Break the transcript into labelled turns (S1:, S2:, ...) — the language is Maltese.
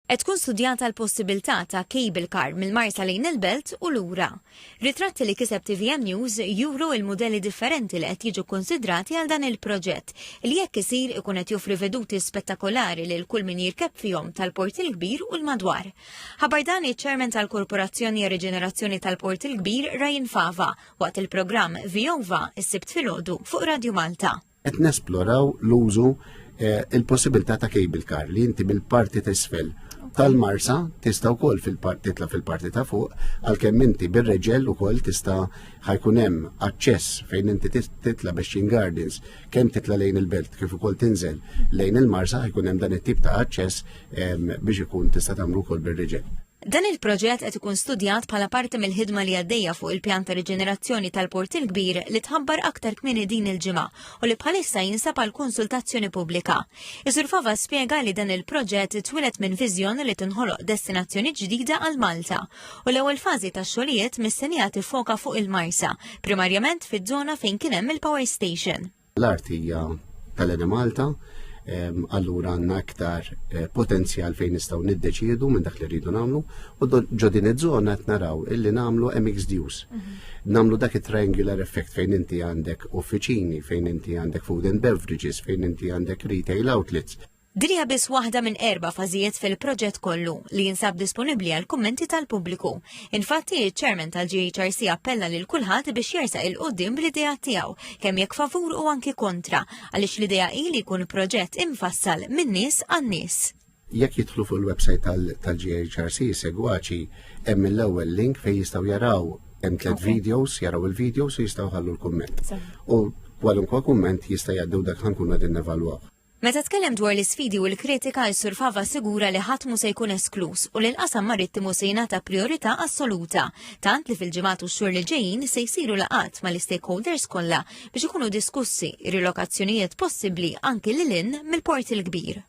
S1: Qed tkun studjata l-possibilità ta' cable car mill-Marsa lejn il-Belt u lura. Ritratti li kiseb TVM News juru il-modelli differenti li qed jiġu konsidrati għal dan il-proġett li jekk isir ikun qed joffri veduti spettakolari lil kull min jirkeb fihom tal-Port il-Kbir u l-madwar. Ħabar dan iċ-Chairman tal-Korporazzjoni Riġenerazzjoni tal-Port il-Kbir Ryan Fava waqt il-programm Vjova is-Sibt filgħodu fuq Radio Malta.
S2: Qed nesploraw l-użu il-possibilità ta' cable car li inti bil-parti t'isfel tal-Marsa tista' wkoll titla' fil-parti ta' fuq għalkemm inti bir-reġel ukoll tista' ħajkun hemm aċċess fejn inti titla' Bexxin Gardens kemm titla' lejn il-Belt kif ukoll tinżel lejn il-Marsa ħajkun hemm dan it-tip ta' aċċess biex ikun tista' tagħmlu wkoll bir-reġel.
S1: Dan il-proġett qed ikun studjat bħala parti mill-ħidma li għaddejja fuq il-pjan ta' riġenerazzjoni tal-Port il-Kbir li tħabbar aktar kmieni din il-ġimgħa u li bħalissa jinsab għal konsultazzjoni pubblika. Is-Sur Fava spjega li dan il-proġett twilet minn viżjoni li tinħoloq destinazzjoni ġdida għal Malta u l-ewwel fażi tax-xogħlijiet mistennija tifoka fuq il-Marsa, primarjament fiż-żona fejn kien hemm il-power station.
S2: L-art hija tal-Eni Malta. Allura għandna aktar potenzjal fejn nistgħu niddeċiedu minn dak li rridu nagħmlu u ġo din iż-żona qed naraw illi nagħmlu mixed use. Nagħmlu dak it-triangular effect fejn inti għandek uffiċini, fejn inti għandek food and beverages, fejn inti għandek retail outlets.
S1: Dirja biss waħda minn 4 fażijiet fil-proġett kollu li jinsab disponibbli għal kummenti tal-pubbliku. Infatti, il-Chairman tal-GHRC appella lil kulħadd biex jersaq il-qudiem bl-idea tiegħu kemm jekk favur u anki kontra għaliex l-idea hi li jkun proġett infassal minn nies għan nies.
S2: Jekk jidħlu fuq il-website tal-GHRC segwaċi hemm l-ewwel link fejn jistgħu jaraw hemm 3 videos, jaraw il-videos u jistgħu ħallu l-kumment. U kwalunkwe kumment jista' jgħaddew dak ħankunu qegħdin nevalwaw.
S1: Meta tkellem dwar l-isfidi u l-kritika s-Sur Fava sigura li ħadd mu se jkun esklus u li l-qasam marittimu se jingħata priorità assoluta, tant li fil-ġimgħat u x-xhur li ġejjin se jsiru laqgħat mal-stakeholders kollha biex ikunu diskussi rilokazzjonijiet possibbli anki lil hinn mill-Port il-Kbir.